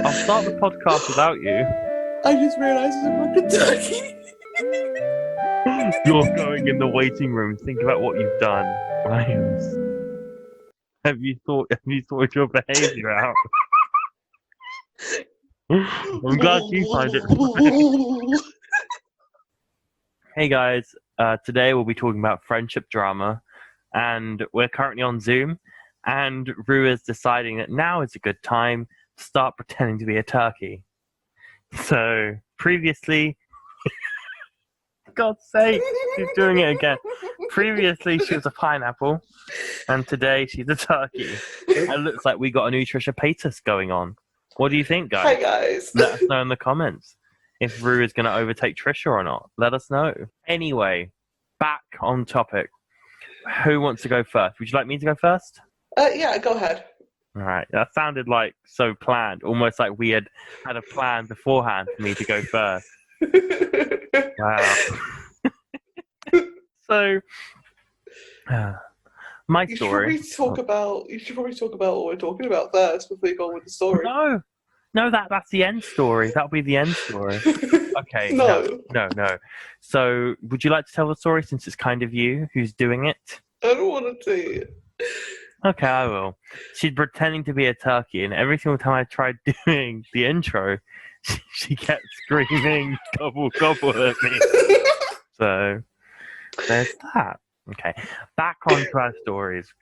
I'll start the podcast without you. I just realised it's a fucking turkey. You're going in the waiting room. Think about what you've done. Miles. Have you thought your behaviour out? I'm glad you find it funny. Hey guys, today we'll be talking about friendship drama, and we're currently on Zoom, and Rue is deciding that now is a good time to start pretending to be a turkey. So, previously, God's sake, she's doing it again. Previously, she was a pineapple, and today she's a turkey. It looks like we got a new Trisha Paytas going on. What do you think, guys? Hi guys. Let us know in the comments if Rue is going to overtake Trisha or not. Let us know. Anyway, back on topic. Who wants to go first? Would you like me to go first? Yeah, go ahead. All right. That sounded like so planned, almost like we had a plan beforehand for me to go first. Wow. So, my story. You should probably talk about what we're talking about first before you go on with the story. No, that's the end story. That'll be the end story. Okay. No. No. So, would you like to tell the story since it's kind of you who's doing it? I don't want to say it. Okay, I will. She's pretending to be a turkey, and every single time I tried doing the intro, she kept screaming, gobble, gobble at me. So, there's that. Okay, back on to our stories.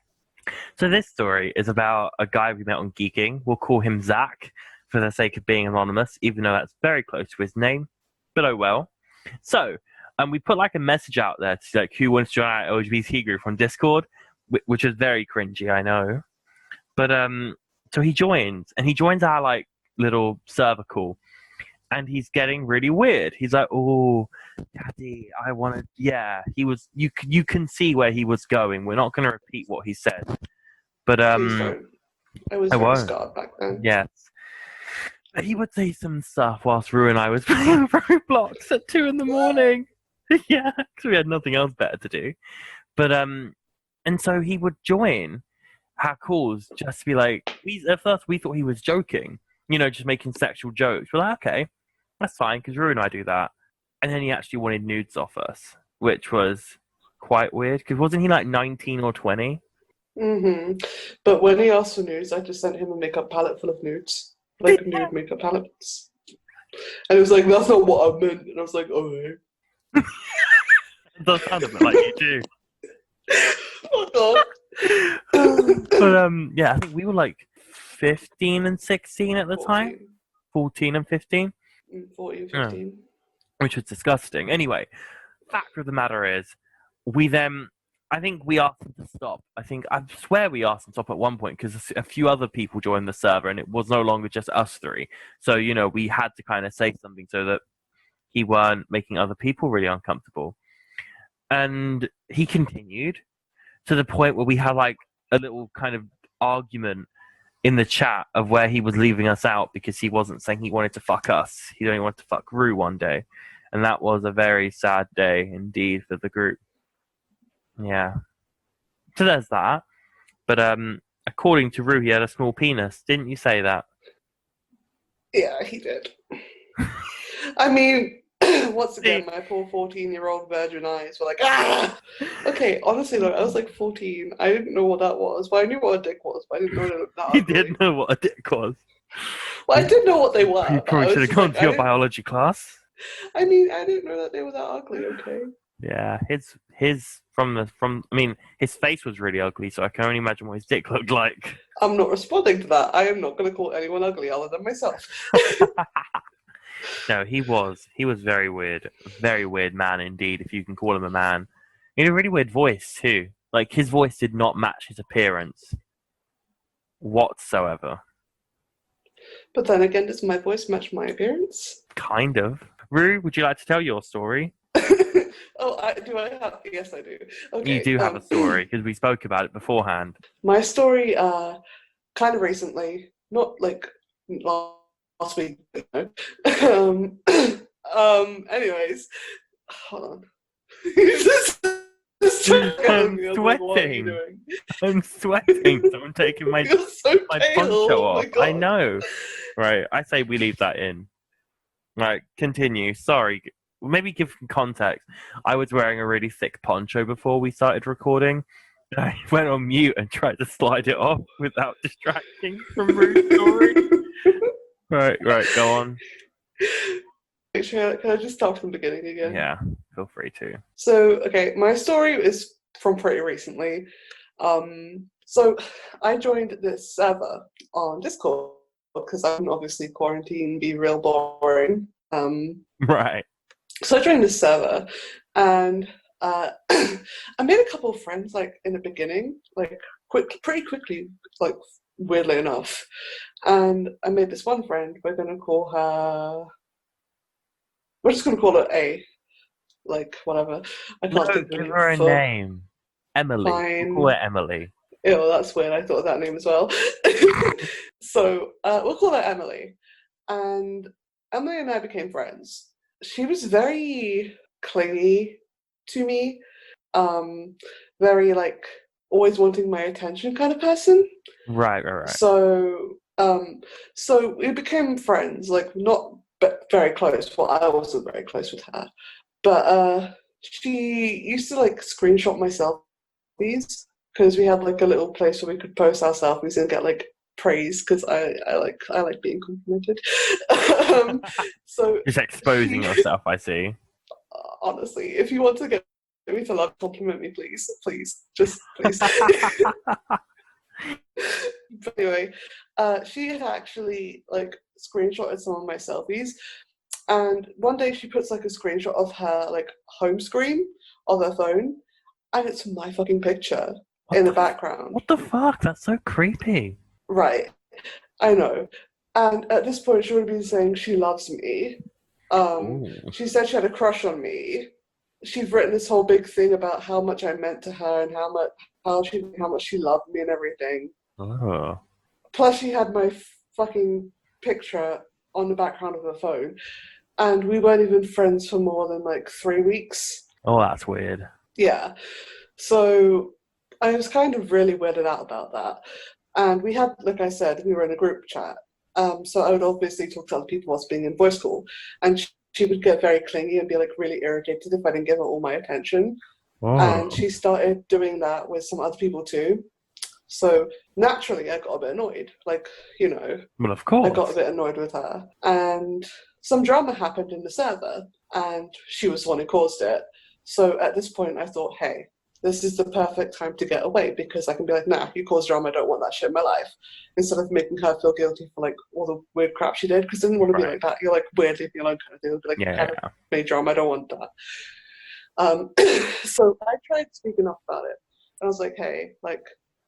So this story is about a guy we met on Geeking. We'll call him Zach for the sake of being anonymous, even though that's very close to his name. But oh well. So, we put like a message out there to like who wants to join our LGBT group on Discord, which is very cringy, I know. But so he joins our like little server call, and he's getting really weird. He's like, "Oh, Daddy, I want to." Yeah, he was. You can see where he was going. We're not going to repeat what he said, but Please don't. I was very scarred back then. Yes. He would say some stuff whilst Rue and I was playing Roblox at 2 a.m. Yeah, because we had nothing else better to do. But and so he would join our calls just to be like, at first we thought he was joking, just making sexual jokes. We're like, okay, that's fine, because Rue and I do that. And then he actually wanted nudes off us, which was quite weird, because wasn't he like 19 or 20? Mm-hmm. But when he asked for nudes, I just sent him a makeup palette full of nudes. Like nude makeup palettes. And he was like, that's not what I meant. And I was like, oh. It does sound a bit like you do. Fuck off. But yeah, I think we were like 15 and 16 at the 14. time. 14 and 15. 14, 15. Which was disgusting. Anyway, fact of the matter is, I think we asked them to stop. I swear we asked them to stop at one point because a few other people joined the server and it was no longer just us three. So, we had to kind of say something so that he weren't making other people really uncomfortable. And he continued to the point where we had like a little kind of argument in the chat of where he was leaving us out because he wasn't saying he wanted to fuck us. He only wanted to fuck Rue one day. And that was a very sad day indeed for the group. Yeah. So there's that. But according to Rue, he had a small penis. Didn't you say that? Yeah, he did. I mean, once again, my poor 14-year-old virgin eyes were like, ah! Okay, honestly, though, I was like 14. I didn't know what that was. Well, I knew what a dick was, but I didn't know it looked that ugly. You didn't know what a dick was? Well, I did know what they were. You probably should have gone to your biology class. I mean, I didn't know that they were that ugly, okay? Yeah, his face was really ugly, so I can only imagine what his dick looked like. I'm not responding to that. I am not going to call anyone ugly other than myself. No, he was very weird. Very weird man indeed, if you can call him a man. He had a really weird voice too. Like, his voice did not match his appearance whatsoever. But then again, does my voice match my appearance? Kind of. Rue, would you like to tell your story? Yes, I do. Okay, you do have a story, because we spoke about it beforehand. My story, kind of recently, not like last week, Anyways, hold on. This just looking at me. I was like, what are you sweating. doing? I'm sweating. Someone taking my You're so my pale. poncho Oh off. my God. I know. Right. I say we leave that in. Right. Continue. Sorry. Maybe give some context. I was wearing a really thick poncho before we started recording. I went on mute and tried to slide it off without distracting from Rue's story. Right. Go on. Can I just start from the beginning again? Yeah. Feel free to. So, okay, my story is from pretty recently. So I joined this server on Discord because I can obviously quarantine be real boring. Right. So I joined this server, and I made a couple of friends like in the beginning, like pretty quickly, like weirdly enough. And I made this one friend. We're just gonna call her A, like whatever. I can't No, think of give any her a for name. Emily. fine. We'll call her Emily. Ew, that's weird. I thought of that name as well. So we'll call her Emily. And Emily and I became friends. She was very clingy to me, very like always wanting my attention kind of person. Right. So so we became friends, like not very close. Well, I wasn't very close with her, but she used to like screenshot my selfies because we had like a little place where we could post our selfies and get like praise because I like being complimented. So Just exposing she, yourself, I see. honestly, if you want to get me to love, compliment me, please, just please. But anyway, she had actually like screenshotted some of my selfies, and one day she puts like a screenshot of her like home screen of her phone, and it's my fucking picture in the background. What the fuck? That's so creepy. Right, I know. And at this point, she would have been saying she loves me. Ooh. She said she had a crush on me. She'd written this whole big thing about how much I meant to her and how much she loved me and everything. Oh. Plus, she had my fucking picture on the background of her phone, and we weren't even friends for more than like 3 weeks. Oh, that's weird. Yeah. So I was kind of really weirded out about that. And we had, like I said, we were in a group chat. So I would obviously talk to other people whilst being in voice call. And she would get very clingy and be like really irritated if I didn't give her all my attention. Oh. And she started doing that with some other people too. So naturally, I got a bit annoyed. Like, you know, Well, of course. I got a bit annoyed with her. And some drama happened in the server, and she was the one who caused it. So at this point, I thought, hey, this is the perfect time to get away because I can be like, nah, you caused drama, I don't want that shit in my life. Instead of making her feel guilty for like all the weird crap she did, because I didn't want to be like that. You're like, weird, leave me alone kind of thing. Be like, Yeah. made drama, I don't want that. So I tried speaking up about it. And I was like, hey, like,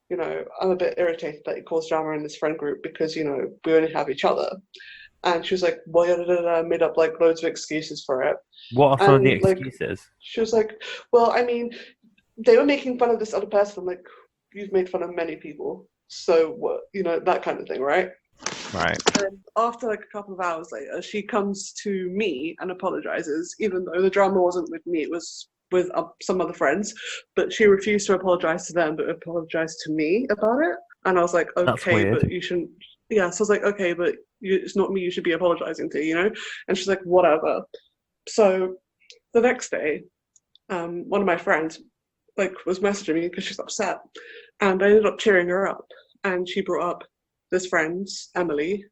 you know, I'm a bit irritated that you caused drama in this friend group because, you know, we only have each other. And she was like, well, made up like loads of excuses for it. What are some of the And, like, excuses? she was like, well, I mean, they were making fun of this other person. I'm like, you've made fun of many people. So what, you know, that kind of thing, right? Right. And after like a couple of hours later, she comes to me and apologizes, even though the drama wasn't with me, it was with some other friends. But she refused to apologize to them, but apologized to me about it. And I was like, okay, but you shouldn't. Yeah, so I was like, okay, but it's not me you should be apologizing to, you know? And she's like, whatever. So the next day, one of my friends like was messaging me because she's upset, and I ended up cheering her up. And she brought up this friend's Emily.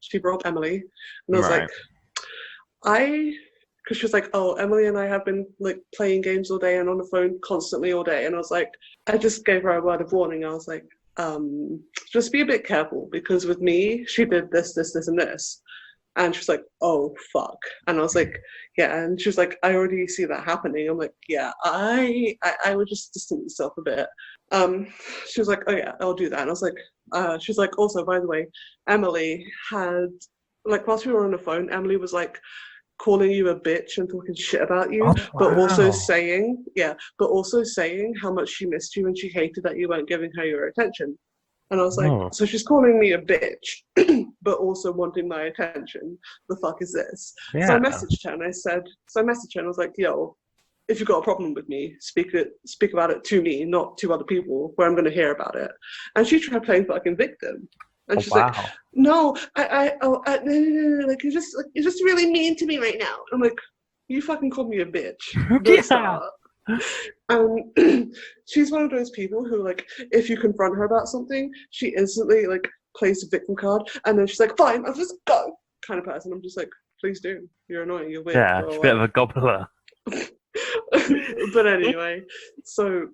She brought up Emily, and I was like, because she was like, oh, Emily and I have been like playing games all day and on the phone constantly all day. And I was like, I just gave her a word of warning. I was like, just be a bit careful because with me, she did this, and this. And she was like, oh, fuck. And I was like, yeah. And she was like, I already see that happening. I'm like, yeah, I would just distance myself a bit. She was like, oh, yeah, I'll do that. And I was like, she's like, also, by the way, Emily had, like, whilst we were on the phone, Emily was like, calling you a bitch and talking shit about you, but also saying how much she missed you and she hated that you weren't giving her your attention. And I was like, so she's calling me a bitch, but also wanting my attention. The fuck is this? Yeah. So I messaged her and I was like, yo, if you've got a problem with me, speak about it to me, not to other people, where I'm going to hear about it. And she tried playing fucking victim, and Oh, she's like, wow. no, no, no, like you're just really mean to me right now. I'm like, you fucking called me a bitch. Don't Yeah. start. She's one of those people who, like, if you confront her about something, she instantly like plays the victim card, and then she's like, fine, I'll just go, kind of person. I'm just like, please do. You're annoying. You're weird. Yeah, Blah, she's a blah, bit of blah. a gobbler. But anyway, so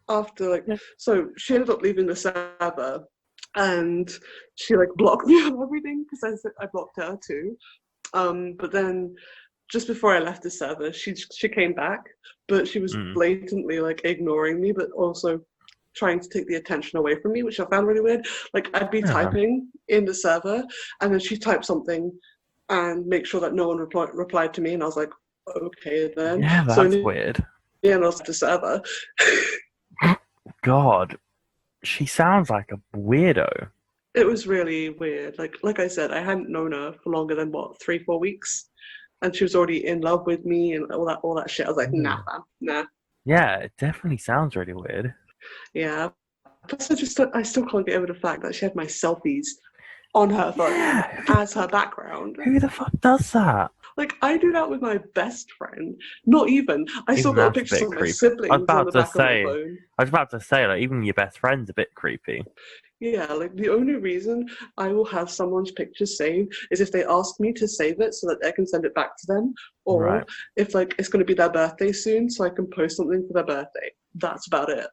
after like, so she ended up leaving the server, and she like blocked me on everything because I blocked her too. But then just before I left the server, she came back, but she was Mm. blatantly like ignoring me, but also trying to take the attention away from me, which I found really weird. Like, I'd be Yeah. typing in the server, and then she typed something and make sure that no one replied to me, and I was like, okay then. Yeah, So that's in weird. the end, I was at the server. God, she sounds like a weirdo. It was really weird. Like I said, I hadn't known her for longer than what, 3-4 weeks, and she was already in love with me and all that shit. I was like, nah, man, nah. Yeah, it definitely sounds really weird. Yeah. Plus, I still can't get over the fact that she had my selfies on her phone Yeah, as her background. who the fuck does that? Like, I do that with my best friend. Not even. I still Even got that's a pictures bit of my creepy. siblings on the back of my phone. I was about to say, like, even your best friend's a bit creepy. Yeah, like the only reason I will have someone's picture saved is if they ask me to save it so that I can send it back to them, or Right. if like it's going to be their birthday soon, so I can post something for their birthday. That's about it.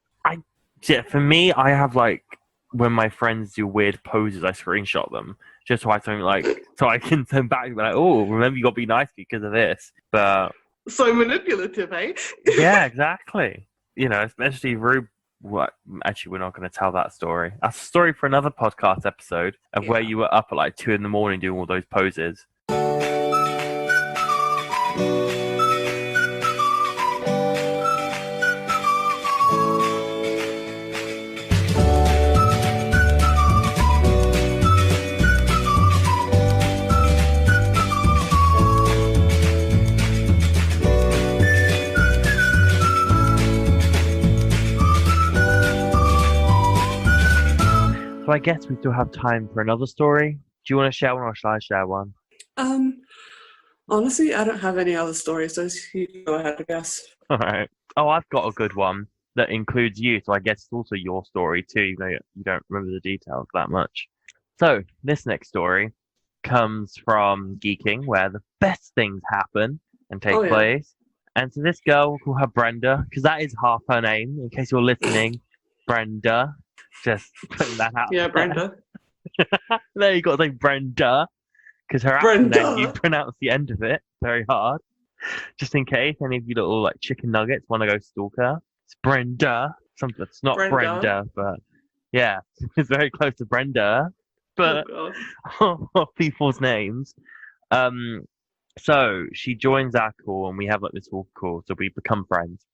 Yeah, for me, I have like when my friends do weird poses, I screenshot them just so I something like so I can send back and be like, oh, remember you got to be nice because of this. But So manipulative, eh? yeah, exactly. You know, especially Rube. What? Actually, we're not going to tell that story. That's a story for another podcast episode of where Yeah. you were up at like 2 in the morning doing all those poses. So I guess we still have time for another story. Do you want to share one or shall I share one? Honestly, I don't have any other stories, so you can go ahead, I guess. All right. Oh, I've got a good one that includes you, so I guess it's also your story too, even though you don't remember the details that much. So this next story comes from Geeking, where the best things happen and take Oh, yeah. place. And so this girl, we'll call her Brenda, because that is half her name, in case you're listening. Brenda. Just putting that out. Yeah, there. Brenda. There you got to say Brenda, because her actual Brenda. name, you pronounce the end of it very hard. Just in case any of you little like chicken nuggets want to go stalk her. It's Brenda. Something. It's not Brenda, but yeah, it's very close to Brenda. But Oh, of people's names. So she joins our call, and we have like this whole call, so we become friends.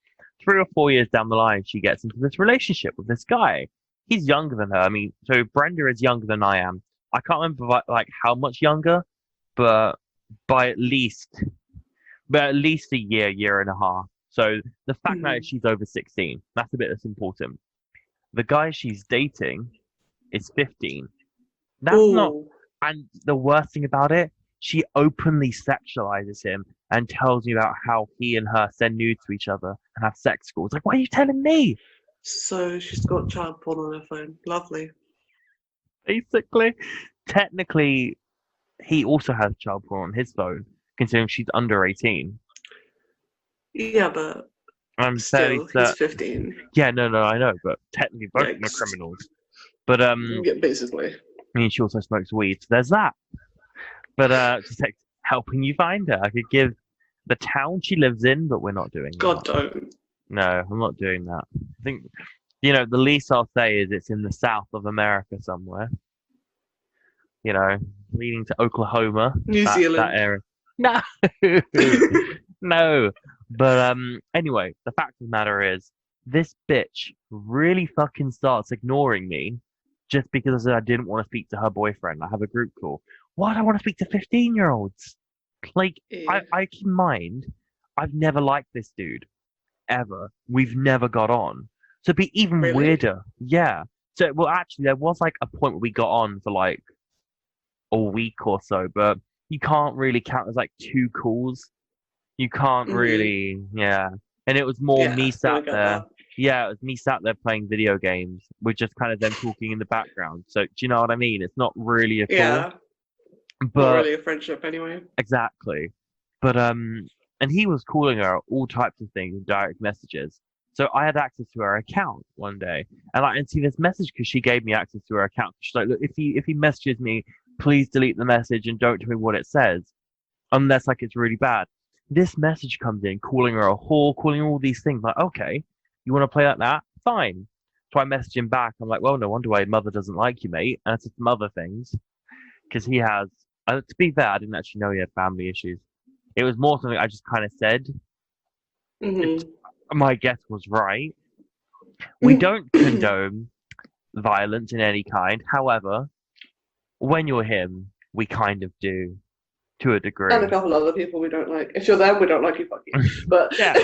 3 or 4 years down the line, she gets into this relationship with this guy. He's younger than her. I mean, so Brenda is younger than I am. I can't remember like how much younger, but by at least a year and a half. So the fact that she's over 16, that's a bit that's important. The guy she's dating is 15. That's not, Ooh. and the worst thing about it, she openly sexualizes him and tells me about how he and her send nudes to each other and have sex calls. Like, why are you telling me? So she's got child porn on her phone. Lovely. Basically, technically, he also has child porn on his phone, considering she's under 18. Yeah, but I'm still, fairly he's 15. Yeah, no, I know, but technically both of them are Yikes. criminals. But Yeah, basically. I mean, she also smokes weed, so there's that. But just like helping you find her, I could give the town she lives in, but we're not doing God, that. don't. No, I'm not doing that. I think, the least I'll say is it's in the south of America somewhere. Leading to Oklahoma, New Zealand. that area. No, no. But anyway, the fact of the matter is, this bitch really fucking starts ignoring me just because I didn't want to speak to her boyfriend. I have a group call. Why do I want to speak to 15-year-olds? Like, Yeah. I keep in mind, I've never liked this dude. ever. We've never got on. So it'd be even Really? weirder. Yeah. So, well, actually, there was like a point where we got on for like a week or so, but you can't really count as like 2 calls. You can't Hmm. really, yeah. And it was more me Yeah, no, I sat get there. that. Yeah, it was me sat there playing video games with just kind of them talking in the background. So, do you know what I mean? It's not really a call, Yeah, not but really a friendship anyway. exactly. But and he was calling her all types of things in direct messages. So I had access to her account one day, and I didn't see this message because she gave me access to her account. She's like, "Look, if he messages me, please delete the message and don't tell me what it says, unless like it's really bad." This message comes in, calling her a whore, calling her all these things. Like, okay, you want to play like that? Fine. So I message him back. I'm like, well, no wonder why mother doesn't like you, mate. And it's some other things because he has. To be fair, I didn't actually know he had family issues. It was more something I just kind of said. It, Hmm. my guess was right. We don't condone violence in any kind. However, when you're him, we kind of do to a And a degree. couple other people we don't like. If you're them, we don't like you, fuck you. But Yeah,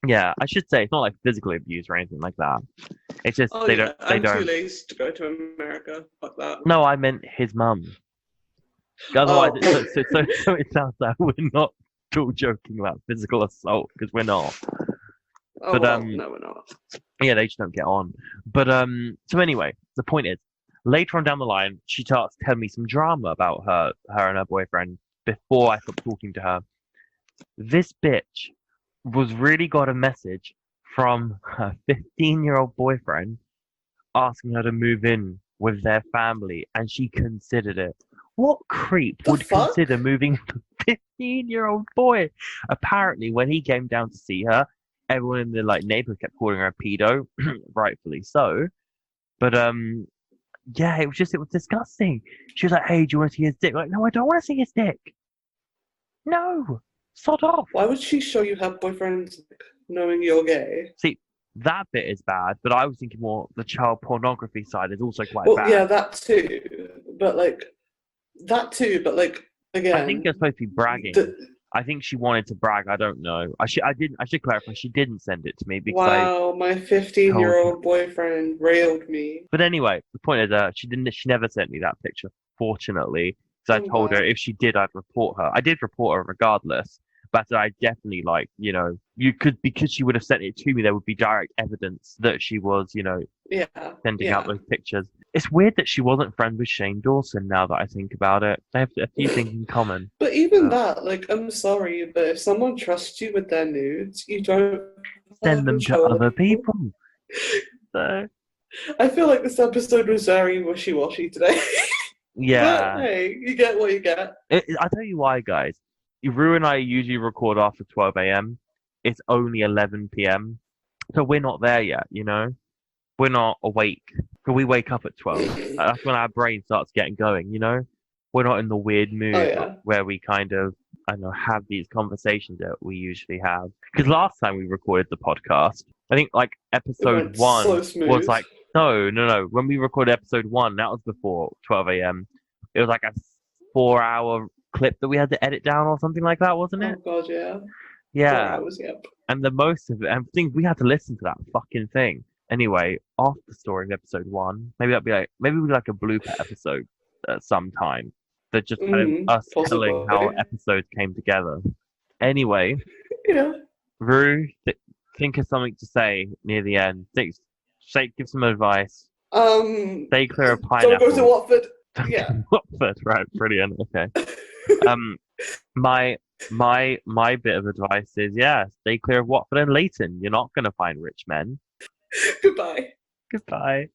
yeah. I should say it's not like physical abuse or anything like that. It's just oh they don't. yeah, They I'm too don't. lazy to go to America. Fuck that. No, I meant his mum. Otherwise, Oh, so it sounds like we're not all joking about physical assault because we're not. oh But well, no, we're not. yeah, they just don't get on. But so anyway, the point is, later on down the line, she starts telling me some drama about her and her boyfriend before I stopped talking to her. This bitch was really got a message from her 15-year-old boyfriend asking her to move in with their family, and she considered it. What creep The would fuck? consider moving a 15-year-old boy? Apparently, when he came down to see her, everyone in the like neighborhood kept calling her a pedo, rightfully so. But yeah, it was disgusting. She was like, "Hey, do you want to see his dick?" Like, no, I don't want to see his dick. No, sod off. Why would she show you her boyfriend knowing you're gay? See, that bit is bad, but I was thinking more the child pornography side is also quite Well, bad. yeah, that too. But like that too. But like I think you're again, supposed to be bragging. the, I think she wanted to brag. I don't know. I should clarify. She didn't send it to me because I wow, my told her. 15-year-old boyfriend railed me. But anyway, the point is, she didn't. She never sent me that picture. Fortunately, because I I'm told her glad. if she did, I'd report her. I did report her regardless. But I definitely like, you could because she would have sent it to me. There would be direct evidence that she was, Yeah, sending out yeah. those pictures. It's weird that she wasn't friends with Shane Dawson. Now that I think about it, they have a few things in common. But even Uh, that, like, I'm sorry, but if someone trusts you with their nudes, you don't Send fucking them to show other other people. people. So, I feel like this episode was very wishy-washy today. But yeah. hey, you get what you get. I'll tell you why, guys. Rue and I usually record after 12 a.m. It's only 11 p.m. So we're not there yet, We're not awake. So we wake up at 12. That's when our brain starts getting going. We're not in the weird Oh mood yeah. where we kind of, I don't know, have these conversations that we usually have. Because last time we recorded the podcast, I think like It episode went one so was smooth. like, no, no, no. When we recorded episode one, that was before 12 a.m. It was like a 4 hour clip that we had to edit down or something like that, wasn't Oh it? god, yeah. Four Yeah. hours, yep. And the most of it, and things we had to listen to that fucking thing. Anyway, after the story of episode one, maybe we like a blooper episode at some time. That just kind of us telling how Possibly. episodes came together. Anyway, Yeah. Rue, think of something to say near the end. Give some advice. Um, Stay clear of don't go to pineapples. Watford. Yeah. Watford, right? Brilliant. Okay. Um, my my bit of advice is yeah, stay clear of Watford and Leighton. You're not going to find rich men. Goodbye. Goodbye.